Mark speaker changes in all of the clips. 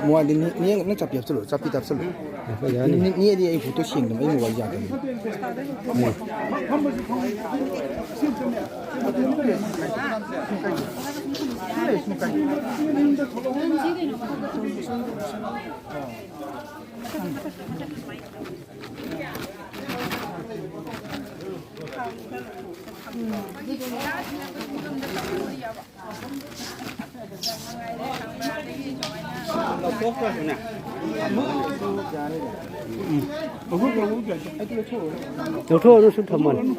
Speaker 1: mua đi nhé nó chập chập solo chập chập solo nhé đi ai phụ tôi xin mà ai mua gì vậy
Speaker 2: đầu thô nó xuống thầm mình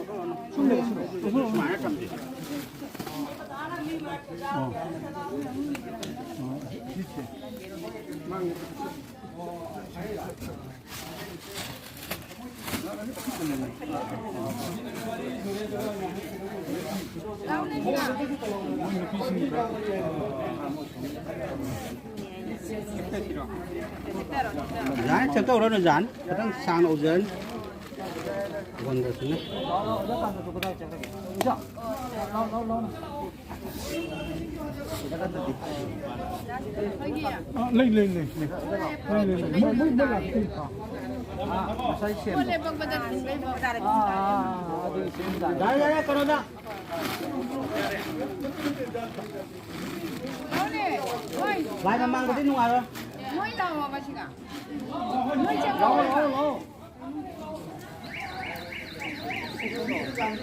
Speaker 2: dán cho câu đó là dán đang sang đầu dán còn được nữa
Speaker 3: lên
Speaker 2: lại mà mang cái ngoài rồi
Speaker 4: mới đâu mà bà chị cả mới chắc đâu
Speaker 2: cả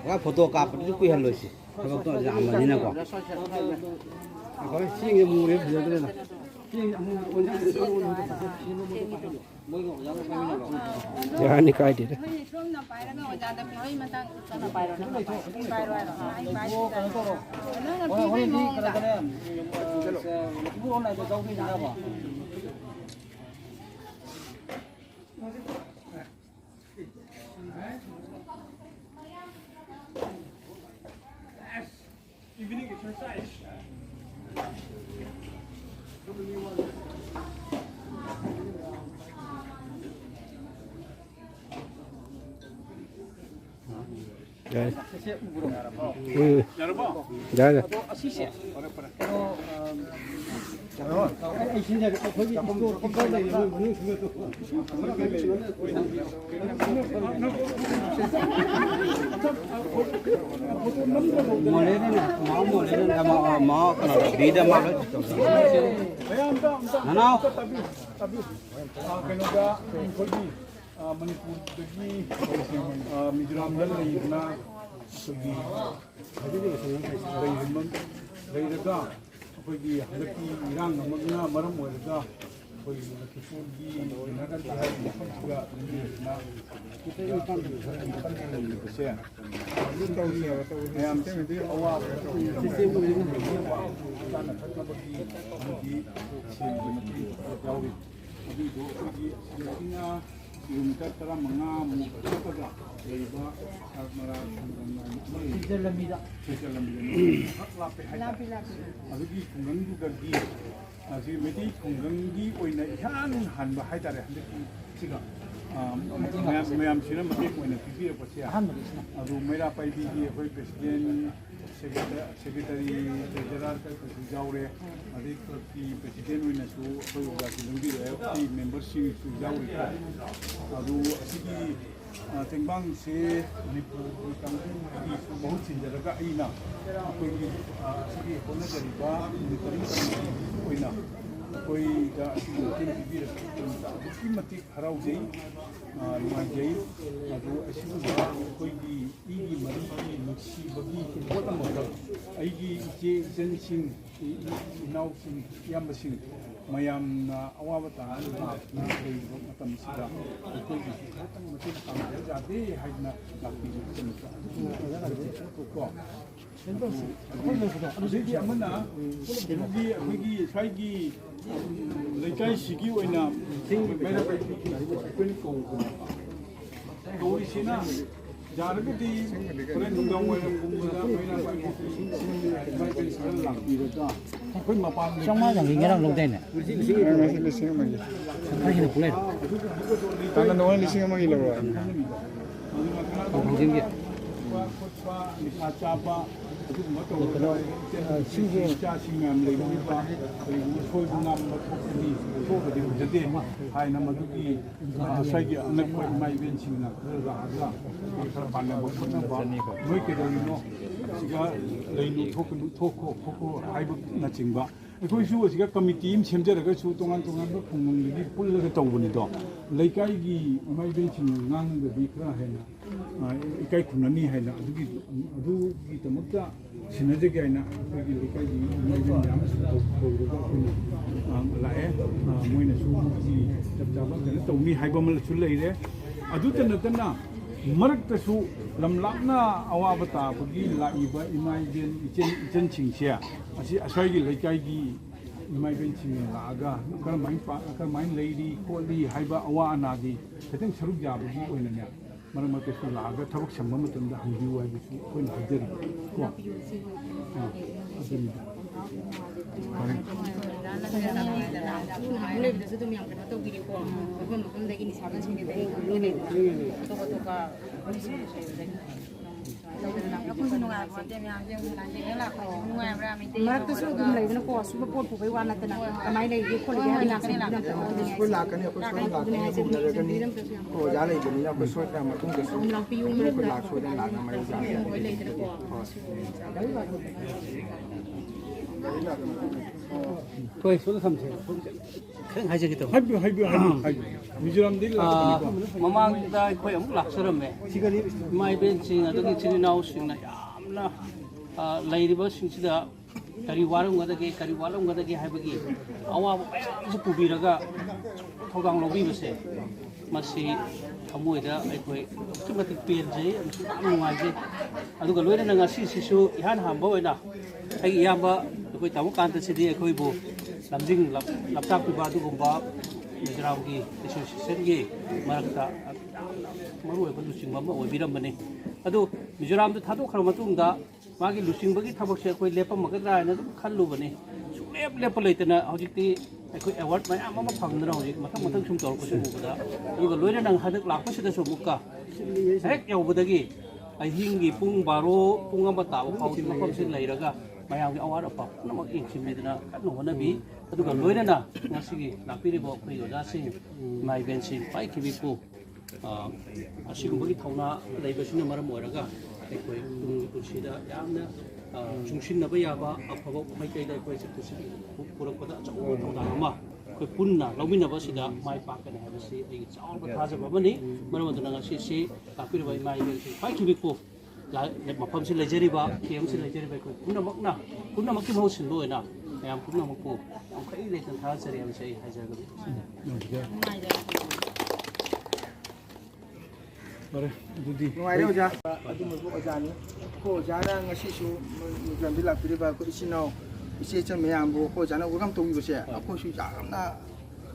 Speaker 2: cái photo cáp itu kui halus sih. Kalau tu zaman ni nak kau. Kalau sih yang murah bila tu lah. Jangan nikah dia.
Speaker 3: Evening exercise.
Speaker 2: Dah. Dah dah. Mau beda malu. Nana.
Speaker 3: Manipurdagi Mizoramda leibna akogi leiraga akogi halaki irang amagna maram oiraga akogi Manipurgi nagari haidi mafamsiga na kita ikan se ayam se awa sistem kana thakabagi amagi sengi yawi abido akogi sina kilometer tara manga mukaga leiba armara sijalamida lape lape adugi kungangu gagi asi meti kungangi oina ihan hanba haitare handiki siga mayam sina mati oina pipira pasia adu mera paibi gi hoi president secretary treasurer ka jaure adi ki president oina su hoi oga ki lumbi ki membership su jaure adu asigi tengbang se manipur kangku ki su bahut sinjaraga aina koi asigi hona jariba military oina koi da asigi tin bibira ki mati harau jai lima jai adu asigi koi ki igi mari ki nuksi bagi kota motor aigi je jensing inausin yambasing mayam awabata na koi matam sida koi ki khatan mati kam jade haina lakti ko अभी अमना अभी अभी साइगी ꯂꯩꯀꯥꯏ ꯁꯤꯒꯤ ꯑꯣꯏꯅ ꯃꯩꯔꯥ ꯑꯩꯈꯣꯏꯅ ꯀꯧꯔꯤꯁꯤꯅ ꯌꯥꯔꯒꯗꯤ ꯍꯣꯔꯦꯟ ꯅꯨꯡꯗꯥꯡ ꯋꯥꯏꯔꯝꯒꯨꯝꯕꯗ ꯃꯩꯔꯥ ꯂꯥꯛꯄꯤꯔꯒ ꯑꯩꯈꯣꯏ ꯃꯄꯥꯟ
Speaker 2: ꯆꯥꯝꯃꯉꯥ ꯉꯔꯥꯡ ꯂꯧꯗꯥꯏꯅꯦ
Speaker 1: ꯂꯤꯁꯤꯡ ꯑꯃꯒꯤ
Speaker 2: ꯈꯔ ꯍꯦꯟꯅ ꯄꯨꯂꯩ
Speaker 1: ꯍꯥꯟꯅ ꯅꯉꯣꯟ ꯂꯤꯁꯤꯡ ꯑꯃꯒꯤ ꯂꯧꯔꯣ
Speaker 2: ꯐꯪꯖꯤꯟꯒꯦ
Speaker 3: ꯈꯣꯠꯄ ꯅꯤꯁꯥ ꯆꯥꯕ ꯑꯗꯨꯒꯨꯝꯕ ꯇꯧꯔꯒ ꯏꯆꯥꯁꯤꯡ ꯃꯌꯥꯝ ꯂꯩꯔꯤꯕ ꯀꯔꯤꯒꯨꯝꯕ ꯁꯣꯏꯕ ꯉꯥꯝꯕ ꯊꯣꯛꯄꯗꯤ ꯊꯣꯛꯄꯗꯤ ꯎꯖꯗꯦ ꯍꯥꯏꯅ ꯃꯗꯨꯒꯤ ꯉꯁꯥꯏꯒꯤ ꯑꯅꯛꯄ ꯏꯃꯥ ꯏꯕꯦꯟꯁꯤꯡꯅ ꯈꯔ ꯂꯥꯛꯑꯒ ꯈꯔ ꯄꯥꯟꯅꯕ ꯈꯣꯠꯅꯕ ꯅꯣꯏ ꯀꯩꯗꯧꯔꯤꯅꯣ ꯁꯤꯒ ꯂꯩꯅꯨ ꯊꯣꯛꯀꯅꯨ ꯊꯣꯛꯈꯣ ꯈꯣꯠꯈꯣ ꯍꯥꯏꯕꯅꯆꯤꯡꯕ ꯑꯩꯈꯣꯏꯁꯨ ꯑꯁꯤꯒ ꯀꯃꯤꯇꯤ ꯑꯃ ꯁꯦꯝꯖꯔꯒꯁꯨ ꯇꯣꯉꯥꯟ ꯇꯣꯉꯥꯟꯕ ꯈꯨꯡꯒꯪꯗꯒꯤ ꯄꯨꯜꯂꯒ ꯇꯧꯕꯅꯤꯗꯣ ꯂꯩꯀꯥꯏꯒꯤ ꯏꯃꯥ ꯏꯕꯦꯟꯁꯤꯡꯅ ꯉꯥꯡꯉꯒꯗꯤ ꯈꯔ ꯍꯦꯟꯅ ꯏꯀꯥꯏ ꯈꯨꯝꯅꯅꯤ ꯍꯥꯏꯅ ꯑꯗꯨꯒꯤꯗꯃꯛꯇ ꯁꯤꯟꯅꯖꯒꯦ ꯍꯥꯏꯅ ꯑꯩꯈꯣꯏꯒꯤ ꯂꯩꯀꯥꯏꯒꯤ ꯏꯃꯥ ꯏꯕꯦꯟ ꯃꯌꯥꯝꯁꯨ ꯀꯧꯔꯒ ꯑꯩꯈꯣꯏꯅ ꯂꯥꯛꯑꯦ ꯃꯣꯏꯅꯁꯨ ꯃꯁꯤ ꯆꯞ ꯆꯥꯕ ꯀꯩꯅꯣ ꯇꯧꯅꯤ ꯍꯥꯏꯕ ꯑꯃꯁꯨ ꯂꯩꯔꯦ ꯑꯗꯨꯇ ꯅꯠꯇꯅ ꯃꯔꯛꯇꯁꯨ ꯂꯝ ꯂꯥꯞꯅ ꯑꯋꯥꯕ ꯇꯥꯕꯒꯤ ꯂꯥꯛꯏꯕ ꯏꯃꯥ ꯏꯕꯦꯟ ꯏꯆꯟꯁꯤꯡꯁꯦ ꯑꯁꯤ ꯑꯁ꯭ꯋꯥꯏꯒꯤ ꯂꯩꯀꯥꯏꯒꯤ ꯏꯃꯥ ꯏꯕꯦꯟꯁꯤꯡꯅ ꯂꯥꯛꯑꯒ ꯀꯔꯝꯍꯥꯏꯅ ꯂꯩꯔꯤ ꯈꯣꯠꯂꯤ ꯍꯥꯏꯕ ꯑꯋꯥ ꯑꯅꯥꯗꯤ ꯈꯤꯇꯪ ꯁꯔꯨꯛ ꯌꯥꯕꯒꯤ ꯑꯣꯏꯅꯅꯦ ꯃꯔꯛ ꯃꯔꯛꯇꯁꯨ ꯂꯥꯛꯑꯒ ꯊꯕꯛ ꯁꯪꯕ ꯃꯇꯝꯗ ꯍꯪꯕꯤꯌꯨ ꯍꯥꯏꯕꯁꯨ ꯑꯩꯈꯣꯏꯅ ꯍꯥꯏꯖꯔꯤ ꯀꯣ ꯑꯗꯨꯅꯤꯗ
Speaker 4: ꯂꯩꯕꯗꯁꯨ ꯑꯗꯨꯝ ꯌꯥꯝ ꯀꯩꯅꯣ ꯇꯧꯕꯤꯔꯤꯀꯣ ꯃꯐꯝ ꯃꯐꯝꯗꯒꯤ ꯅꯤꯁꯥꯗ ꯁꯤꯡꯗꯒꯤ ꯑꯇꯣꯞ ꯑꯇꯣꯞꯄ ꯑꯩꯈꯣꯏꯁꯨ ꯅꯨꯡꯉꯥꯏꯕ ꯃꯔꯛꯇꯁꯨ ꯑꯗꯨꯝ ꯂꯩꯗꯅꯀꯣ ꯁꯨꯝꯕ ꯄꯣꯠ ꯄꯨꯕꯩ ꯋꯥ ꯅꯠꯇꯅ ꯀꯃꯥꯏꯅ ꯂꯩꯒꯦ ꯈꯣꯠꯂꯤꯒꯦ ꯍꯥꯏꯕ
Speaker 1: ꯑꯩꯈꯣꯏ ꯂꯥꯛꯀꯅꯤ ꯑꯩꯈꯣꯏ ꯁꯣꯏꯗꯅ ꯂꯥꯛꯀꯅꯤ ꯑꯣꯖꯥ ꯂꯩꯕꯅꯤꯅ ꯑꯩꯈꯣꯏ ꯁꯣꯏꯗꯅ ꯃꯇꯨꯡꯗꯁꯨ ꯑꯩꯈꯣই ꯂꯥꯛ ꯁꯣꯏꯗꯅ ꯂꯥꯛꯅ ꯃꯔꯤ
Speaker 2: ꯍꯣꯏ ꯁꯣꯝꯗ ꯊꯝꯁꯦ ꯈꯤꯇꯪ ꯍꯥꯏꯖꯒꯦ ꯇꯧꯕ
Speaker 3: ꯍꯥꯏꯕꯤꯌꯨ ꯃꯤꯖꯣꯔꯥꯝꯗꯒꯤ ꯂꯥꯛꯄꯅꯤꯀꯣ
Speaker 2: ꯃꯃꯥꯡꯗ ꯑꯩꯈꯣꯏ ꯑꯃꯨꯛ ꯂꯥꯛꯆꯔꯝꯃꯦ ꯏꯃꯥ ꯏꯕꯦꯟꯁꯤꯡ ꯑꯗꯒꯤ ꯏꯆꯤꯜ ꯏꯅꯥꯎꯁꯤꯡꯅ ꯌꯥꯝꯅ ꯂꯩꯔꯤꯕꯁꯤꯡꯁꯤꯗ ꯀꯔꯤ ꯋꯥꯔꯝꯒꯗꯒꯦ ꯀꯔꯤ ꯋꯥꯠꯂꯝꯒꯗꯒꯦ ꯍꯥꯏꯕꯒꯤ ꯑꯋꯥꯕ ꯃꯌꯥꯝꯁꯨ ꯄꯨꯕꯤꯔꯒ ꯊꯧꯗꯥꯡ ꯂꯧꯕꯤꯕꯁꯦ ꯃꯁꯤ ꯊꯃꯣꯏꯗ ꯑꯩꯈꯣꯏ ꯑꯗꯨꯛꯀꯤ ꯃꯇꯤꯛ ꯄꯦꯟꯖꯩ ꯑꯃꯁꯨꯡ ꯌꯥꯝ ꯅꯨꯡꯉꯥꯏꯖꯩ ꯑꯗꯨꯒ ꯂꯣꯏꯅꯅ ꯉꯁꯤꯁꯤꯁꯨ ꯏꯍꯥꯟ ꯍꯥꯟꯕ ꯑꯣꯏꯅ ꯑꯩꯒꯤ ꯏꯌꯥꯝꯕ ꯑꯩꯈꯣꯏ ꯇꯥꯃꯣ ꯀꯥꯟꯇꯁꯤꯗꯤ ꯑꯩꯈꯣꯏꯕꯨ ꯂꯝꯖꯤꯡ ꯂꯝꯇꯥꯛꯄꯤꯕ ꯑꯗꯨꯒꯨꯝꯕ ꯃꯤꯖꯣꯔꯥꯝꯒꯤ ꯑꯦꯁꯣꯁꯤꯌꯦꯁꯟꯒꯤ ꯃꯔꯛꯇ ꯌꯥꯝꯅ ꯃꯔꯨꯑꯣꯏꯕ ꯂꯨꯆꯤꯡꯕ ꯑꯃ ꯑꯣꯏꯕꯤꯔꯝꯕꯅꯤ ꯑꯗꯨ ꯃꯤꯖꯣꯔꯥꯝꯗ ꯊꯥꯗꯣꯛꯈ꯭ꯔ ꯃꯇꯨꯡꯗ ꯃꯥꯒꯤ ꯂꯨꯆꯤꯡꯕꯒꯤ ꯊꯕꯛꯁꯦ ꯑꯩꯈꯣꯏ ꯂꯦꯞꯄꯝꯃꯒꯗ꯭ꯔꯥ ꯍꯥꯏꯅ ꯑꯗꯨꯝ ꯈꯜꯂꯨꯕꯅꯤ ꯁꯨꯡꯂꯦꯞ ꯂꯦꯞꯄ ꯂꯩꯇꯅ ꯍꯧꯖꯤꯛꯇꯤ ꯑꯩꯈꯣꯏ ꯑꯦꯋꯥꯔꯗ ꯃꯌꯥꯝ ꯑꯃ ꯐꯪꯗꯅ ꯍꯧꯖꯤꯛ ꯃꯊꯪ ꯁꯨꯝ ꯇꯧꯔꯛꯄꯁꯤ ꯎꯕꯗ ꯑꯗꯨꯒ ꯂꯣꯏꯅꯅ ꯍꯟꯗꯛ ꯂꯥꯛꯄꯁꯤꯗꯁꯨ ꯑꯃꯨꯛꯀ ꯍꯦꯛ ꯌꯧꯕꯗꯒꯤ ꯑꯍꯤꯡꯒꯤ ꯄꯨꯡ 12 ꯄꯨꯡ 1 ꯇꯥꯕ ꯐꯥꯎꯗꯤ ꯃꯐꯝꯁꯤ ꯂꯩꯔꯒ ꯃꯌꯥꯝꯒꯤ ꯑꯋꯥꯠ ꯑꯄꯥ ꯄꯨꯝꯅꯃꯛ ꯌꯦꯡꯁꯤꯟꯕꯤꯗꯅ ꯀꯟꯅ ꯍꯣꯠꯅꯕꯤ ꯑꯗꯨꯒ ꯂꯣꯏꯅꯅ ꯉꯁꯤꯒꯤ ꯂꯥꯛꯄꯤꯔꯤꯕ ꯑꯩꯈꯣꯏ ꯑꯣꯖꯥꯁꯤꯡ ꯏꯃꯥ ꯏꯕꯦꯟꯁꯤꯡ ꯄꯥꯏꯈꯤꯕꯤꯕꯨ ꯑꯁꯤꯒꯨꯝꯕꯒꯤ ꯊꯧꯅꯥ ꯂꯩꯕꯁꯤꯅ ꯃꯔꯝ ꯑꯣꯏꯔꯒ ꯑꯩꯈꯣꯏ ꯇꯨꯡꯒꯤ ꯄꯨꯟꯁꯤꯗ ꯌꯥꯝꯅ ꯆꯨꯡꯁꯤꯟꯅꯕ ꯌꯥꯕ ꯑꯐꯕ ꯃꯥꯏꯀꯩꯗ ꯑꯩꯈꯣꯏ ꯄꯨꯔꯛꯄꯗ ꯑꯆꯧꯕ ꯊꯧꯗꯥꯡ ꯑꯃ ꯑꯩꯈꯣꯏ ꯄꯨꯟꯅ ꯂꯧꯃꯤꯟꯅꯕꯁꯤꯗ ꯃꯥꯏ ꯄꯥꯛꯀꯅꯤ ꯍꯥꯏꯕꯁꯤ ꯑꯩꯒꯤ ꯆꯥꯎꯔꯕ ꯊꯥꯖꯕ ꯑꯃꯅꯤ ꯃꯔꯝ ꯑꯗꯨꯅ ꯉꯁꯤꯁꯤ ꯂꯥꯛꯄꯤꯔꯤꯕ ꯏꯃꯥ ꯏꯕꯦꯟꯁꯤꯡ ꯄꯥꯏꯈꯤꯕꯤꯕꯨ ꯃꯐꯝꯁꯤ ꯂꯩꯖꯔꯤꯕ ꯀꯦꯝꯁꯤ ꯂꯩꯖꯔꯤꯕ ꯑꯩꯈꯣꯏ ꯄꯨꯝꯅꯃꯛꯀꯤ ꯃꯍꯨꯠ ꯁꯤꯟꯕ ꯑꯣꯏꯅ ꯃꯌꯥꯝ ꯄꯨꯝꯅꯃꯛꯄꯨ ꯌꯥꯝꯈꯩ ꯂꯩꯇꯅ ꯊꯥꯖꯔꯤ ꯍꯥꯏꯕꯁꯤ ꯑꯩ ꯍꯥꯏꯖꯒꯅꯤ
Speaker 3: ꯐꯔꯦ ꯑꯗꯨꯗꯤ
Speaker 1: ꯅꯨꯡꯉꯥꯏꯔꯦ ꯑꯣꯖꯥ ꯑꯗꯨꯝꯕꯕꯨ ꯑꯣꯖꯥꯅꯤ ꯑꯩꯈꯣꯏ ꯑꯣꯖꯥꯅ ꯉꯁꯤꯁꯨ ꯂꯝꯕꯤ ꯂꯥꯛꯄꯤꯔꯤꯕ ꯑꯩꯈꯣꯏ ꯏꯆꯤꯟ ꯏꯅꯥꯎ ꯏꯆꯦ ꯏꯆꯟ ꯃꯌꯥꯝꯕꯨ ꯑꯩꯈꯣꯏ ꯑꯣꯖꯥꯅ ꯋꯦꯜꯀꯝ ꯇꯧꯕꯤꯕꯁꯦ ꯑꯩꯈꯣꯏꯁꯨ ꯌꯥꯝꯅ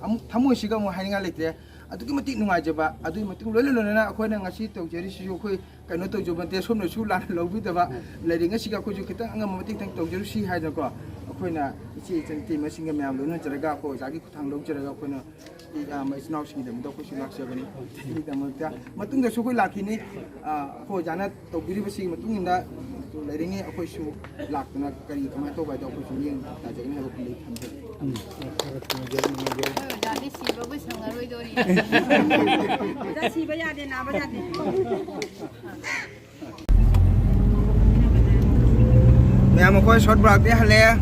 Speaker 1: ꯑꯃꯨꯛ ꯊꯃꯣꯏꯁꯤꯒ ꯑꯃꯨꯛ ꯍꯥꯏꯅꯤꯡꯉꯥꯏ ꯂꯩꯇ꯭ꯔꯦ ꯑꯗꯨꯛꯀꯤ ꯃꯇꯤꯛ ꯅꯨꯡꯉꯥꯏꯖꯕ ꯑꯗꯨꯒꯤ ꯃꯇꯨꯡ ꯂꯣꯏꯅꯅ ꯑꯩꯈꯣꯏꯅ ꯉꯁꯤ ꯇꯧꯖꯔꯤꯁꯤꯁꯨ ꯑꯩꯈꯣꯏ ꯀꯩꯅꯣ ꯇꯧꯖꯕ ꯅꯠꯇꯦ ꯁꯣꯝꯅꯁꯨ ꯂꯥꯟꯅ ꯂꯧꯕꯤꯗꯕ ꯂꯩꯔꯤꯉꯩꯁꯤꯒ ꯑꯩꯈꯣꯏꯁꯨ ꯈꯤꯇꯪ ꯑꯉꯝꯕ ꯃꯇꯦꯡ ꯇꯧꯖꯔꯨꯁꯤ ꯍꯥꯏꯗꯅꯀꯣ ꯑꯩꯈꯣꯏꯅ ꯏꯆꯦ ꯏꯆꯟ ꯇꯤꯝꯁꯤꯡꯒ ꯃꯌꯥꯝ ꯂꯣꯏꯅꯖꯔꯒ ꯑꯩꯈꯣꯏ ꯑꯣꯖꯥꯒꯤ ꯈꯨꯠꯊꯥꯡ ꯂꯧꯖꯔꯒ ꯑꯩꯈꯣꯏꯅ ꯏꯆꯤꯟ ꯏꯅꯥꯎꯁꯤꯡꯒꯤꯗꯃꯛꯇ ꯑꯩꯈꯣꯏꯁꯨ ꯂꯥꯛꯆꯕꯅꯤ ꯁꯤꯒꯤꯗꯃꯛꯇ ꯃꯇꯨꯡꯗꯁꯨ ꯑꯩꯈꯣꯏ ꯂꯥꯛꯈꯤꯅꯤ ꯑꯩꯈꯣꯏ ꯑꯣꯖꯥꯅ ꯇꯧꯕꯤꯔꯤꯕꯁꯤꯒꯤ ꯃꯇꯨꯡ ꯏꯟꯅ ꯂꯩꯔꯤꯉꯩ ꯑꯩꯈꯣꯏꯁꯨ ꯂꯥꯛꯇꯨꯅ ꯀꯃꯥꯏꯅ ꯇꯧꯕ ꯍꯥꯏꯗꯣ ꯑꯩꯈꯣꯏꯁꯨ ꯌꯦꯡ ꯇꯥꯖꯒꯅꯤ ꯍꯥꯏꯕ ꯋꯥꯈꯜꯗ ꯊꯝꯖꯩ
Speaker 4: ꯑꯣꯖꯥꯗꯤ ꯁꯤꯕꯕꯨ ꯁꯪꯉꯔꯣꯏꯗꯣꯔꯤ ꯑꯣꯖꯥ ꯁꯤꯕ ꯌꯥꯗꯦ ꯅꯥꯕ ꯌꯥꯗꯦ
Speaker 1: ꯃꯌꯥꯝ ꯑꯩꯈꯣꯏ ꯁꯣꯔꯠ ꯕ꯭ꯔꯥꯛꯇꯤ ꯍꯜꯂꯛꯑꯦ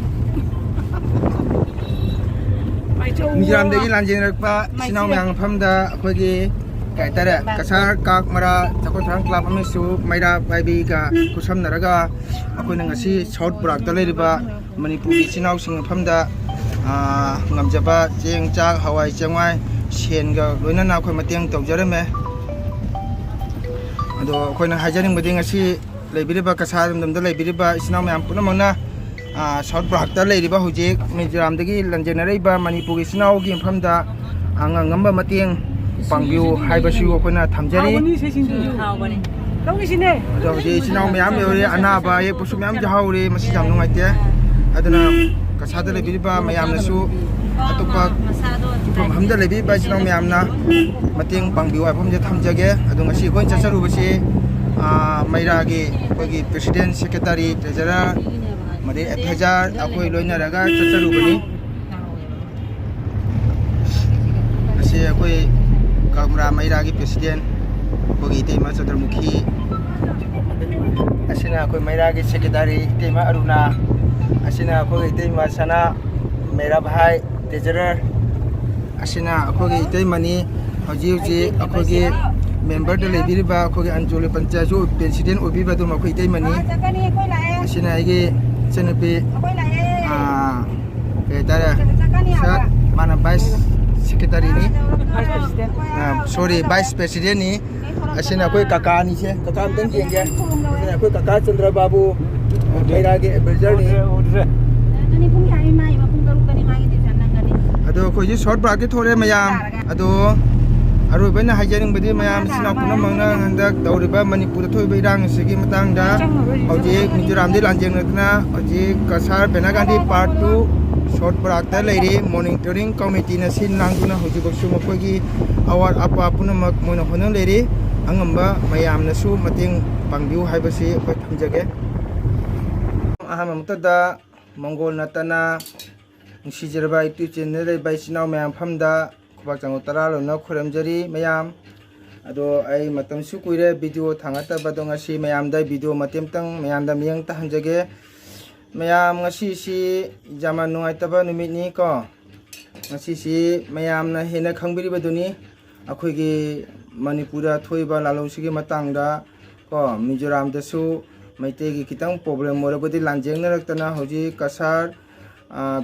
Speaker 1: ꯃꯤꯖꯣꯔꯥꯝꯗꯒꯤ ꯂꯥꯟꯖꯦꯟꯅꯔꯛꯄ ꯏꯆꯤꯟ ꯏꯅꯥꯎ ꯃꯌꯥꯝ ꯃꯐꯝꯗ ꯑꯩꯈꯣꯏꯒꯤ ꯀꯩ ꯍꯥꯏꯇꯥꯔꯦ ꯀꯁꯥꯔ ꯀꯥꯛꯃꯔꯥ ꯆꯥꯎꯈꯠ ꯊꯧꯔꯥꯡ ꯀ꯭ꯂꯕ ꯑꯃꯁꯨ ꯃꯩꯔꯥ ꯄꯥꯏꯕꯤꯒ ꯈꯨꯠꯁꯝꯅꯔꯒ ꯑꯩꯈꯣꯏꯅ ꯉꯁꯤ ꯁꯥꯎꯠ ꯕ꯭ꯔꯥꯛꯇ ꯂꯩꯔꯤꯕ ꯃꯅꯤꯄꯨꯔꯒꯤ ꯏꯆꯤꯟ ꯏꯅꯥꯎꯁꯤꯡ ꯃꯐꯝꯗ ꯉꯝꯖꯕ ꯆꯦꯡ ꯆꯥꯛ ꯍꯋꯥꯏ ꯆꯦꯡꯋꯥꯏ ꯁꯦꯟꯒ ꯂꯣꯏꯅꯅ ꯑꯩꯈꯣꯏ ꯃꯇꯦꯡ ꯇꯧꯖꯔꯝꯃꯦ ꯑꯗꯣ ꯑꯩꯈꯣꯏꯅ ꯍꯥꯏꯖꯅꯤꯡꯕꯗꯤ ꯉꯁꯤ ꯂꯩꯕꯤꯔꯤꯕ ꯀꯁꯥꯔ ꯂꯝꯗꯝꯗ ꯂꯩꯕꯤꯔꯤꯕ ꯏꯆꯤꯟ ꯏꯅꯥꯎ ꯃꯌꯥꯝ ꯄꯨꯝꯅꯃꯛꯅ ꯁꯥꯎꯠ ꯄꯥꯔꯛꯇ ꯂꯩꯔꯤꯕ ꯍꯧꯖꯤꯛ ꯃꯤꯖꯣꯔꯥꯝꯗꯒꯤ ꯂꯥꯟꯖꯦꯟꯅꯔꯤꯕ ꯃꯅꯤꯄꯨꯔꯒꯤ ꯏꯆꯤꯜ ꯏꯅꯥꯎꯒꯤ ꯃꯐꯝꯗ ꯑꯉꯝꯕ ꯃꯇꯦꯡ ꯄꯥꯡꯕꯤꯌꯨ ꯍꯥꯏꯕꯁꯤ ꯑꯩꯈꯣꯏꯅ ꯊꯝꯖꯔꯤ ꯑꯗꯣ ꯍꯧꯖꯤꯛ ꯏꯆꯤꯜ ꯏꯅꯥꯎ ꯃꯌꯥꯝ ꯌꯧꯔꯤ ꯑꯅꯥꯕ ꯑꯌꯦꯛꯄꯁꯨ ꯃꯌꯥꯝ ꯌꯥꯎꯔꯤ ꯃꯁꯤ ꯌꯥꯝ ꯅꯨꯡꯉꯥꯏꯇꯦ ꯑꯗꯨꯅ ꯀꯁꯥꯔꯗ ꯂꯩꯕꯤꯔꯤꯕ ꯃꯌꯥꯝꯅꯁꯨ ꯑꯇꯣꯞꯄ ꯃꯐꯝꯗ ꯂꯩꯕꯤꯔꯤꯕ ꯏꯆꯤꯜ ꯏꯅꯥꯎ ꯃꯌꯥꯝꯅ ꯃꯇꯦꯡ ꯄꯥꯡꯕꯤꯌꯨ ꯍꯥꯏꯕ ꯊꯝꯖꯒꯦ ꯑꯗꯣ ꯉꯁꯤ ꯑꯩꯈꯣꯏꯅ ꯆꯠꯆꯔꯨꯕꯁꯤ ꯃꯩꯔꯥꯒꯤ ꯑꯩꯈꯣꯏꯒꯤ ꯄ꯭ꯔꯦꯁꯤꯗꯦꯟ ꯁꯦꯀ꯭ꯔꯦꯇꯔꯤ ꯇ꯭ꯔꯦꯖꯔꯔ ꯃꯗꯩ ꯑꯦꯗꯚꯥꯏꯖꯔ ꯑꯩꯈꯣꯏ ꯂꯣꯏꯅꯔꯒ ꯆꯠꯆꯔꯨꯕꯅꯤ ꯑꯁꯤ ꯑꯩꯈꯣꯏ ꯀꯪꯕ꯭ꯔꯥ ꯃꯩꯔꯥꯒꯤ ꯄ꯭ꯔꯦꯁꯤꯗꯦꯟ ꯑꯩꯈꯣꯏꯒꯤ ꯏꯇꯩꯃ ꯆꯟꯗ꯭ꯔꯃꯨꯈꯤ ꯑꯁꯤꯅ ꯑꯩꯈꯣꯏ ꯃꯩꯔꯥꯒꯤ ꯁꯦꯀ꯭ꯔꯦꯇꯔꯤ ꯏꯇꯩꯃ ꯑꯔꯨꯅꯥ ꯑꯁꯤꯅ ꯑꯩꯈꯣꯏꯒꯤ ꯏꯇꯩꯃ ꯁꯅꯥ ꯃꯩꯔꯥꯚꯥꯏ ꯇ꯭ꯔꯦꯖꯔꯔ ꯑꯁꯤꯅ ꯑꯩꯈꯣꯏꯒꯤ ꯏꯇꯩꯃꯅꯤ ꯍꯧꯖꯤꯛ ꯑꯩꯈꯣꯏꯒꯤ ꯃꯦꯝꯕꯔꯗ ꯂꯩꯕꯤꯔꯤꯕ ꯑꯩꯈꯣꯏꯒꯤ ꯑꯟꯖꯣꯂꯤ ꯄꯟꯆꯥꯌꯠꯁꯨ ꯄ꯭ꯔꯦꯁꯤꯗꯦꯟ ꯑꯣꯏꯕꯤꯕ ꯑꯗꯨꯝ ꯑꯩꯈꯣꯏ ꯏꯇꯩꯃꯅꯤ ꯑꯁꯤꯅ ꯑꯩꯒꯤ ꯏꯆꯟꯅꯨꯄꯤ ꯀꯩ ꯍꯥꯏꯇꯥꯔꯦ ꯃꯥꯅ ꯚꯥꯏꯁ ꯁꯦꯀ꯭ꯔꯦꯇꯔꯤꯅꯤ ꯁꯣꯔꯤ ꯚꯥꯏꯁ ꯄ꯭ꯔꯦꯁꯤꯗꯦꯟꯅꯤ ꯑꯁꯤꯅ ꯑꯩꯈꯣꯏ ꯀꯀꯥꯅꯤꯁꯦ ꯀꯀꯥ ꯑꯝꯇꯪ ꯌꯦꯡꯒꯦ ꯑꯁꯤꯅ ꯑꯩꯈꯣꯏ ꯀꯀꯥ ꯆꯟꯗ꯭ꯔ ꯕꯥꯕꯨ ꯃꯩꯔꯥꯒꯤ ꯑꯦꯗꯚꯥꯏꯖꯔꯅꯤ ꯑꯗꯣ ꯑꯩꯈꯣꯏꯁꯤ ꯁꯣꯔꯠ ꯕ꯭ꯔꯥꯛꯀꯤ ꯊꯣꯛꯂꯦ ꯃꯌꯥꯝ ꯑꯗꯣ ꯑꯔꯣꯏꯕꯅ ꯍꯥꯏꯖꯅꯤꯡꯕꯗꯤ ꯃꯌꯥꯝ ꯏꯆꯤꯜ ꯏꯅꯥꯎ ꯄꯨꯝꯅꯃꯛꯅ ꯍꯟꯗꯛ ꯇꯧꯔꯤꯕ ꯃꯅꯤꯄꯨꯔꯗ ꯊꯣꯛꯏꯕ ꯏꯔꯥꯡ ꯑꯁꯤꯒꯤ ꯃꯇꯥꯡꯗ ꯍꯧꯖꯤꯛ ꯃꯤꯖꯣꯔꯥꯝꯗꯒꯤ ꯂꯥꯟꯖꯦꯡꯅꯗꯨꯅ ꯍꯧꯖꯤꯛ ꯀꯁꯥꯔ ꯕꯦꯅꯥꯒꯥꯟꯙꯤ ꯄꯥꯔꯠ 2 ꯁꯣꯔꯠ ꯕ꯭ꯔꯥꯛꯇ ꯂꯩꯔꯤ ꯃꯣꯅꯤꯇꯔꯤꯡ ꯀꯃꯤꯇꯤꯅ ꯁꯤꯜ ꯂꯥꯡꯗꯨꯅ ꯍꯧꯖꯤꯛꯐꯥꯎꯁꯨ ꯃꯈꯣꯏꯒꯤ ꯑꯋꯥꯠ ꯑꯄꯥ ꯄꯨꯝꯅꯃꯛ ꯃꯣꯏꯅ ꯍꯣꯠꯅ ꯂꯩꯔꯤ ꯑꯉꯝꯕ ꯃꯌꯥꯝꯅꯁꯨ ꯃꯇꯦꯡ ꯄꯥꯡꯕꯤꯌꯨ ꯍꯥꯏꯕꯁꯤ ꯑꯩꯈꯣꯏ ꯊꯝꯖꯒꯦ ꯑꯍꯥꯟꯕ ꯃꯛꯇꯗ ꯃꯪꯒꯣꯜ ꯅꯠꯇꯅ ꯅꯨꯡꯁꯤꯖꯔꯕ ꯌꯨꯇ꯭ꯌꯨꯕ ꯆꯦꯅꯦꯜꯗ ꯂꯩꯕ ꯏꯆꯤꯜ ꯏꯅꯥꯎ ꯃꯌꯥꯝ ꯃꯐꯝꯗ ꯈꯨꯕꯥꯛ ꯆꯥꯡꯒꯣꯜ ꯇꯔꯥ ꯂꯣꯏꯅ ꯈꯨꯔꯨꯝꯖꯔꯤ ꯃꯌꯥꯝ ꯑꯗꯣ ꯑꯩ ꯃꯇꯝꯁꯨ ꯀꯨꯏꯔꯦ ꯚꯤꯗꯤꯑꯣ ꯊꯥꯡꯒꯠꯇꯕꯗꯣ ꯉꯁꯤ ꯃꯌꯥꯝꯗ ꯚꯤꯗꯤꯑꯣ ꯃꯇꯦꯛ ꯑꯃꯇꯪ ꯃꯌꯥꯝꯗ ꯃꯤꯠꯌꯦꯡ ꯇꯥꯍꯟꯖꯒꯦ ꯃꯌꯥꯝ ꯉꯁꯤꯁꯤ ꯌꯥꯝꯅ ꯅꯨꯡꯉꯥꯏꯇꯕ ꯅꯨꯃꯤꯠꯅꯤ ꯀꯣ ꯉꯁꯤꯁꯤ ꯃꯌꯥꯝꯅ ꯍꯦꯟꯅ ꯈꯪꯕꯤꯔꯤꯕꯗꯨꯅꯤ ꯑꯩꯈꯣꯏꯒꯤ ꯃꯅꯤꯄꯨꯔꯗ ꯊꯣꯛꯏꯕ ꯂꯥꯂꯣꯡꯁꯤꯒꯤ ꯃꯇꯥꯡꯗ ꯀꯣ ꯃꯤꯖꯣꯔꯥꯝꯗꯁꯨ ꯃꯩꯇꯩꯒꯤ ꯈꯤꯇꯪ ꯄ꯭ꯔꯣꯕ꯭ꯂꯦꯝ ꯑꯣꯏꯔꯕꯗꯤ ꯂꯥꯟꯖꯦꯡꯅꯔꯛꯇꯅ ꯍꯧꯖꯤꯛ ꯀꯁꯥꯔ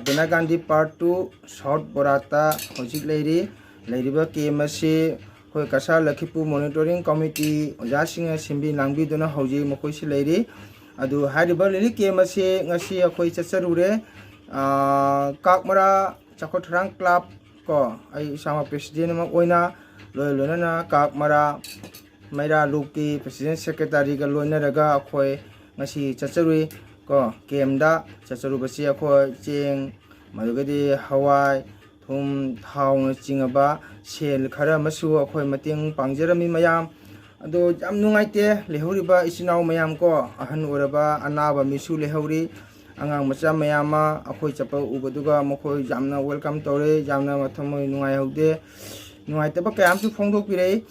Speaker 1: ꯕꯦꯅꯥꯒꯥꯟꯙꯤ ꯄꯥꯔꯠ 2 ꯁꯥꯎꯠ ꯕꯣꯔꯥꯠꯇ ꯍꯧꯖꯤꯛ ꯂꯩꯔꯤꯕ ꯀꯦꯝ ꯑꯁꯤ ꯑꯩꯈꯣꯏ ꯀꯁꯥꯔ ꯂꯛꯈꯤꯄꯨꯔ ꯃꯣꯅꯤꯇꯔꯤꯡ ꯀꯃꯤꯇꯤ ꯑꯣꯖꯥꯁꯤꯡꯅ ꯁꯤꯟꯕꯤ ꯂꯥꯡꯕꯤꯗꯨꯅ ꯍꯧꯖꯤꯛ ꯃꯈꯣꯏꯁꯤ ꯂꯩꯔꯤ ꯑꯗꯨ ꯍꯥꯏꯔꯤꯕ ꯔꯤꯂꯤꯐ ꯀꯦꯝ ꯑꯁꯤ ꯉꯁꯤ ꯑꯩꯈꯣꯏ ꯆꯠꯆꯔꯨꯔꯦ ꯀꯥꯛꯃꯔꯥ ꯆꯥꯎꯈꯠ ꯊꯧꯔꯥꯡ ꯀ꯭ꯂꯕ ꯀꯣ ꯑꯩ ꯏꯁꯥꯃꯛ ꯄ꯭ꯔꯦꯁꯤꯗꯦꯟ ꯑꯃ ꯑꯣꯏꯅ ꯂꯣꯏꯅꯅ ꯀꯥꯛꯃꯔꯥ ꯃꯩꯔꯥ ꯂꯨꯞꯀꯤ ꯄ꯭ꯔꯦꯁꯤꯗꯦꯟ ꯁꯦꯀ꯭ꯔꯦꯇꯔꯤꯒ ꯂꯣꯏꯅꯔꯒ ꯑꯩꯈꯣꯏ ꯉꯁꯤ ꯆꯠꯆꯔꯨꯏ ꯀꯣ ꯀꯦꯝꯗ ꯆꯠꯆꯔꯨꯕꯁꯤ ꯑꯩꯈꯣꯏ ꯆꯦꯡ ꯃꯗꯨꯒꯗꯤ ꯍꯋꯥꯏ ꯊꯨꯝ ꯊꯥꯎꯅꯆꯤꯡꯉꯕ ꯁꯦꯜ ꯈꯔ ꯑꯃꯁꯨ ꯑꯩꯈꯣꯏ ꯃꯇꯦꯡ ꯄꯥꯡꯖꯔꯝꯃꯤ ꯃꯌꯥꯝ ꯑꯗꯣ ꯌꯥꯝ ꯅꯨꯡꯉꯥꯏꯇꯦ ꯂꯩꯍꯧꯔꯤꯕ ꯏꯆꯤꯜ ꯏꯅꯥꯎ ꯃꯌꯥꯝ ꯀꯣ ꯑꯍꯟ ꯑꯣꯏꯔꯕ ꯑꯅꯥꯕ ꯃꯤꯁꯨ ꯂꯩꯍꯧꯔꯤ ꯑꯉꯥꯡ ꯃꯆꯥ ꯃꯌꯥꯝ ꯑꯃ ꯑꯩꯈꯣꯏ ꯆꯠꯄ ꯎꯕꯗꯨꯒ ꯃꯈꯣꯏ ꯌꯥꯝꯅ ꯋꯦꯜꯀꯝ ꯇꯧꯔꯦ ꯌꯥꯝꯅ ꯊꯃꯣꯏ ꯅꯨꯡꯉꯥꯏꯍꯧꯗꯦ ꯅꯨꯡꯉꯥꯏꯇꯕ ꯀꯌꯥ ꯑꯃꯁꯨ ꯐꯣꯡꯗꯣꯛꯄꯤꯔꯛꯏ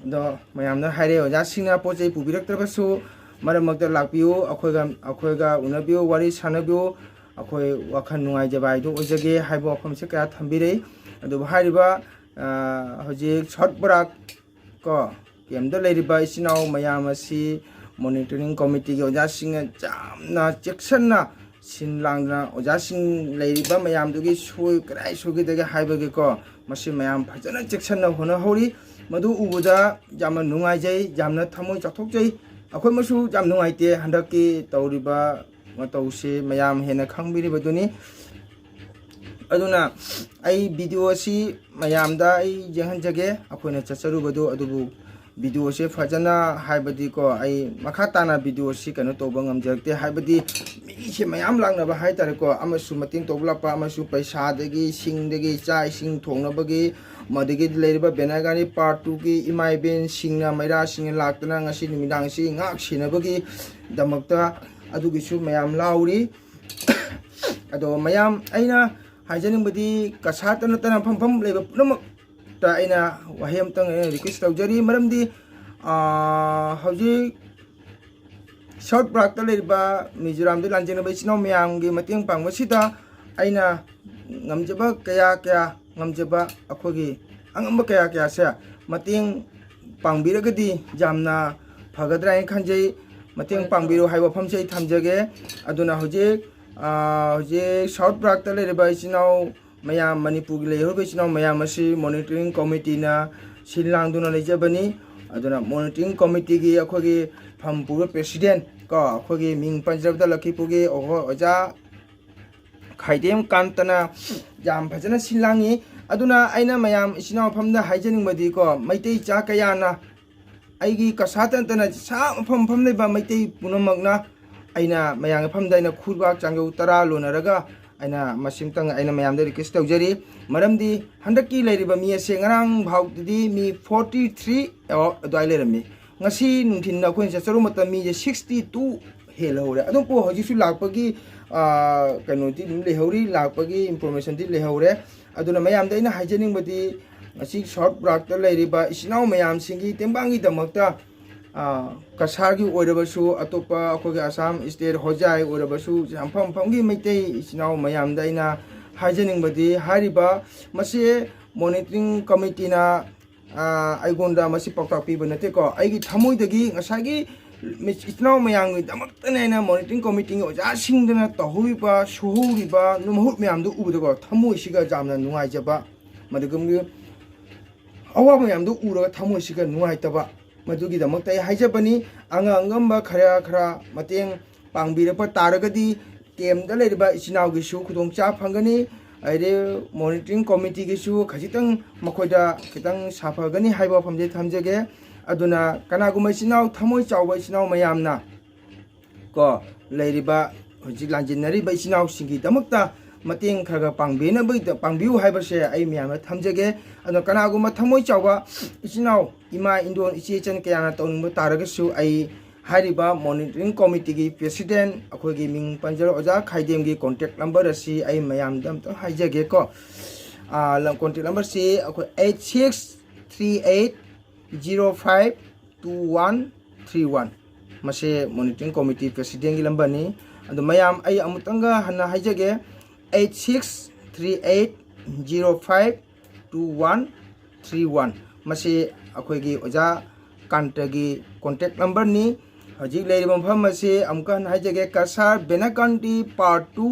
Speaker 1: ꯑꯗꯣ ꯃꯌꯥꯝꯅ ꯍꯥꯏꯔꯛꯑꯦ ꯑꯣꯖꯥꯁꯤꯡꯅ ꯄꯣꯠ ꯆꯩ ꯄꯨꯕꯤꯔꯛꯇ꯭ꯔꯕꯁꯨ ꯃꯔꯛ ꯃꯔꯛꯇ ꯂꯥꯛꯄꯤꯌꯨ ꯑꯩꯈꯣꯏꯒ ꯎꯅꯕꯤꯌꯨ ꯋꯥꯔꯤ ꯁꯥꯟꯅꯕꯤꯌꯨ ꯑꯩꯈꯣꯏ ꯋꯥꯈꯜ ꯅꯨꯡꯉꯥꯏꯖꯕ ꯍꯥꯏꯗꯨ ꯑꯣꯏꯖꯒꯦ ꯍꯥꯏꯕ ꯋꯥꯐꯝꯁꯦ ꯀꯌా ꯊꯝꯕꯤꯔꯛꯏ ꯑꯗꯨꯕꯨ ꯍꯥꯏꯔꯤꯕ ꯍꯧꯖꯤꯛ ꯁꯥꯎꯠ ꯕꯣꯔꯥꯛ ꯀꯣ ꯀꯦꯝꯗ ꯂꯩꯔꯤꯕ ꯏꯆꯤꯜ ꯏꯅꯥꯎ ꯃꯌꯥꯝ ꯑꯁꯤ ꯃꯣꯅꯤꯇꯔꯤꯡ ꯀꯃꯤꯇꯤꯒꯤ ꯑꯣꯖꯥꯁꯤꯡꯅ ꯌꯥꯝꯅ ꯆꯦꯛꯁꯤꯟꯅ ꯁꯤꯟ ꯂꯥꯡꯗꯨꯅ ꯑꯣꯖꯥꯁꯤꯡ ꯂꯩꯔꯤꯕ ꯃꯌꯥꯝꯗꯨꯒꯤ ꯀꯗꯥꯏ ꯁꯣꯏꯒꯗꯒꯦ ꯍꯥꯏꯕꯒꯤꯀꯣ ꯃꯁꯤ ꯃꯌꯥꯝ ꯐꯖꯅ ꯆꯦꯛꯁꯤꯟꯅ ꯍꯣꯠꯅꯍꯧꯔꯤ ꯃꯗꯨ ꯎꯕꯗ ꯌꯥꯝꯅ ꯅꯨꯡꯉꯥꯏꯖꯩ ꯌꯥꯝꯅ ꯊꯃꯣꯏ ꯆꯥꯎꯊꯣꯛꯆꯩ ꯑꯩꯈꯣꯏꯃꯁꯨ ꯌꯥꯝ ꯅꯨꯡꯉꯥꯏꯇꯦ ꯍꯟꯗꯛꯀꯤ ꯇꯧꯔꯤꯕ ꯃꯇꯧꯁꯤ ꯃꯌꯥꯝ ꯍꯦꯟꯅ ꯈꯪꯕꯤꯔꯤꯕꯗꯨꯅꯤ ꯑꯗꯨꯅ ꯑꯩ ꯚꯤꯗꯤꯑꯣ ꯑꯁꯤ ꯃꯌꯥꯝꯗ ꯑꯩ ꯌꯦꯡꯍꯟꯖꯒꯦ ꯑꯩꯈꯣꯏꯅ ꯆꯠꯆꯔꯨꯕꯗꯨ ꯑꯗꯨꯕꯨ ꯚꯤꯗꯤꯑꯣꯁꯦ ꯐꯖꯅ ꯍꯥꯏꯕꯗꯤꯀꯣ ꯑꯩ ꯃꯈꯥ ꯇꯥꯅ ꯚꯤꯗꯤꯑꯣꯁꯤ ꯀꯩꯅꯣ ꯇꯧꯕ ꯉꯝꯖꯔꯛꯇꯦ ꯍꯥꯏꯕꯗꯤ ꯃꯤꯁꯦ ꯃꯌꯥꯝ ꯂꯥꯛꯅꯕ ꯍꯥꯏꯇꯥꯔꯦꯀꯣ ꯑꯃꯁꯨ ꯃꯇꯦꯡ ꯇꯧꯕ ꯂꯥꯛꯄ ꯑꯃꯁꯨ ꯄꯩꯁꯥꯗꯒꯤ ꯁꯤꯡꯗꯒꯤ ꯆꯥꯛ ꯏꯁꯤꯡ ꯊꯣꯡꯅꯕꯒꯤ ꯃꯗꯒꯤ ꯂꯩꯔꯤꯕ ꯕꯦꯅꯥꯒꯥꯟꯙꯤ ꯄꯥꯔꯠ 2ꯒꯤ ꯏꯃꯥ ꯏꯕꯦꯟꯁꯤꯡꯅ ꯃꯩꯔꯥꯁꯤꯡꯅ ꯂꯥꯛꯇꯅ ꯉꯁꯤ ꯅꯨꯃꯤꯗꯥꯡꯁꯤ ꯉꯥꯛ ꯁꯦꯟꯅꯕꯒꯤꯗꯃꯛꯇ ꯑꯗꯨꯒꯤꯁꯨ ꯃꯌꯥꯝ ꯂꯥꯎꯔꯤ ꯑꯗꯣ ꯃꯌꯥꯝ ꯑꯩꯅ ꯍꯥꯏꯖꯅꯤꯡꯕꯗꯤ ꯀꯁꯥꯔꯇ ꯅꯠꯇꯅ ꯃꯐꯝ ꯂꯩꯕ ꯄꯨꯝꯅꯃꯛꯇ ꯑꯩꯅ ꯋꯥꯍꯩ ꯑꯃꯇꯪ ꯑꯩꯅ ꯔꯤꯀ꯭ꯋꯦꯁ ꯇꯧꯖꯔꯤ ꯃꯔꯝꯗꯤ ꯍꯧꯖꯤꯛ ꯁꯥꯎꯠ ꯕ꯭ꯔꯥꯛꯇ ꯂꯩꯔꯤꯕ ꯃꯤꯖꯣꯔꯥꯝꯗ ꯂꯥꯟꯖꯦꯡꯅꯕ ꯏꯆꯤꯜ ꯏꯅꯥꯎ ꯃꯌꯥꯝꯒꯤ ꯃꯇꯦꯡ ꯄꯥꯡꯕꯁꯤꯗ ꯑꯩꯅ ꯉꯝꯖꯕ ꯀꯌꯥ ꯉꯝꯖꯕ ꯑꯩꯈꯣꯏꯒꯤ ꯑꯉꯝꯕ ꯀꯌꯥꯁꯦ ꯃꯇꯦꯡ ꯄꯥꯡꯕꯤꯔꯒꯗꯤ ꯌꯥꯝꯅ ꯐꯒꯗ꯭ꯔꯥ ꯍꯥꯏꯅ ꯈꯟꯖꯩ ꯃꯇꯦꯡ ꯄꯥꯡꯕꯤꯔꯣ ꯍꯥꯏꯕ ꯋꯥꯐꯝꯁꯦ ꯑꯩ ꯊꯝꯖꯒꯦ ꯑꯗꯨꯅ ꯍꯧꯖꯤꯛ ꯁꯥꯎꯠ ꯕ꯭ꯔꯥꯛꯇ ꯂꯩꯔꯤꯕ ꯏꯆꯤꯜ ꯏꯅꯥꯎ ꯃꯌꯥꯝ ꯃꯅꯤꯄꯨꯔꯒꯤ ꯂꯩꯍꯧꯔꯤꯕ ꯏꯆꯤꯜ ꯏꯅꯥꯎ ꯃꯌꯥꯝ ꯑꯁꯤ ꯃꯣꯅꯤꯇꯔꯤꯡ ꯀꯃꯤꯇꯤꯅ ꯁꯤꯜ ꯂꯥꯡꯗꯨꯅ ꯂꯩꯖꯕꯅꯤ ꯑꯗꯨꯅ ꯃꯣꯅꯤꯇꯔꯤꯡ ꯀꯃꯤꯇꯤꯒꯤ ꯑꯩꯈꯣꯏꯒꯤ ꯐꯝ ꯄꯨꯕ ꯄ꯭ꯔꯦꯁꯤꯗꯦꯟ ꯀꯣ ꯑꯩꯈꯣꯏꯒꯤ ꯃꯤꯡ ꯄꯟꯖꯕꯗ ꯂꯛꯈꯤꯄꯨꯔꯒꯤ ꯑꯣꯖꯥ खाइदेम कांतना याम फजना सिलांगी अदुना आइना मयाम इसिना फमदा हाइजनिंग बदी को मैतै चा कयाना आइगी कसातंतना सा फम फम लेबा मैतै पुनमगना आइना मयांग फमदा आइना खुरबाक चांगौ तरा लोनरगा आइना मसिमतंग आइना मयामदा रिक्वेस्ट तौजरी मरमदी हंदकी लेरिबा मी असे ngarang भाउदी मी 43 अदवाइ Laramie ngasi nungthin na khoin charu mata mi 62 helore adum po hoji su lakpagi kanu ti le hori lakpagi information ti le hore aduna mayam da ina hygienic badi ngasi short brak ta leiriba isinau mayam singi tembangi damakta kasar gi oirabasu atopa akhogi Assam state hojai oirabasu jampham phamgi meitei isinau mayam da ina hygienic badi hariba mase monitoring committee na आइगोंदा मसी पक्ता पीब नते को आइगी थमोइदगी ngसागी इचनाव मयांग दमक्तनेना monitoring committee ओजा सिंगदना तहुइबा सुहुरिबा नुमहुत मयामदु उबदगो थमोइसिगा जामना नुंगाइजबा मदगमगि अवा मयामदु उरगा थमोइसिगा नुंगाइतबा मदुगी दमक्तै हाइजबनी अंगंगंबा खरा खरा मतेंग पांगबिरपा तारगदी टेमदा लेरिबा इचनावगी सु खुदोंचा फंगनी अरे monitoring committee की सु खजितंग मखोइदा खितंग साफगनी हाइबा फमजे थमजगे अदुना कनागुमै सिनाव थमोइ चावबा सिनाव मयामना को लेरिबा हजि लांजिनरी बै सिनाव सिंगी दमक्ता मतेंग खरगा पांगबेना बै पांगबिउ हाइबसे आई मयामना थमजगे अदुना कनागुमा थमोइ चावबा सिनाव इमा इंडोन इचेचन कयाना तौनिबा तारगसु आई हारिबा मॉनिटरिंग कमिटी की प्रेसिडेंट अखोगी मिंग पंजर ओजा खाइदेम की कॉन्टैक्ट नंबर असी आई मयाम दम तो हाइजगे को कॉन्टैक्ट नंबर से अखो 8638052131 मसे मॉनिटरिंग कमिटी प्रेसिडेंट की नंबर नि अदो मयाम आई अमुतंगा हना हाइजगे 8638052131 मसे अखोगी ओजा कांटगी कॉन्टैक्ट नंबर नि हजिक लेरिबा मफम असे अमकन हाइजगे कसार बेनाकांटी पार्ट 2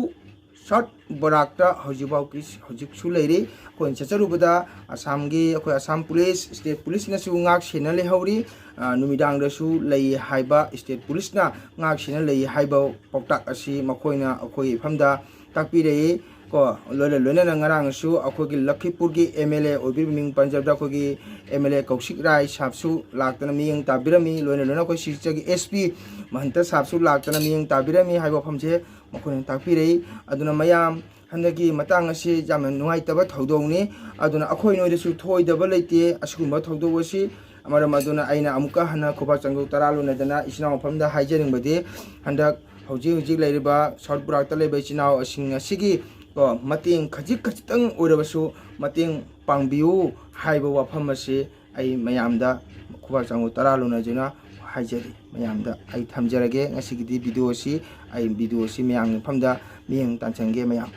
Speaker 1: शॉर्ट बराकटा हजिबाव की हजिक सु लेरि कोइन चचरुबदा आसामगी अखोय आसाम पुलिस स्टेट पुलिस नसु ngak sena lehori numidang dasu lei haiba state police ना ngak sena lei haiba poktak asi makoina अखोय famda takpirei को लोले लोने नंगरांग सु अखोगी लखीपुर की एमएलए ओबिर मिंग पंजाब दा अखोगी एमएलए कौशिक राय साबसु लाक्तना मियंग ताबिरमी लोने लोने को सिचगी एसपी महंत साबसु लाक्तना मियंग ताबिरमी हाइबो फमसे मखोन ताकपिरei अदुना मयाम हंदगी मतंग असि जाम नुंगाइतबा थौदौनी अदुना अखोय नोइदसु थोइदबा लेते असुगुंबा थौदौबसि अमरा मदुना आइना अमुका हना खोबा चंगौ तरालुनदना इसिना मफमदा हाइजरिंगबदि हंदक हौजी हौजी लेरिबा शॉर्ट ब्राकता लेबा इसिनाव असिंग असिगी को मतेंग खजिक खजितंग ओरबसु मतेंग पांगबिउ हाइबा वाफम असे आई मयामदा खुबा चांगु तरालुनजना हाइजरी मयामदा आई थमजरगे ngasiगidi वीडियो असी आई वीडियो असी मयाम फमदा मियंग तांचंगे मयाम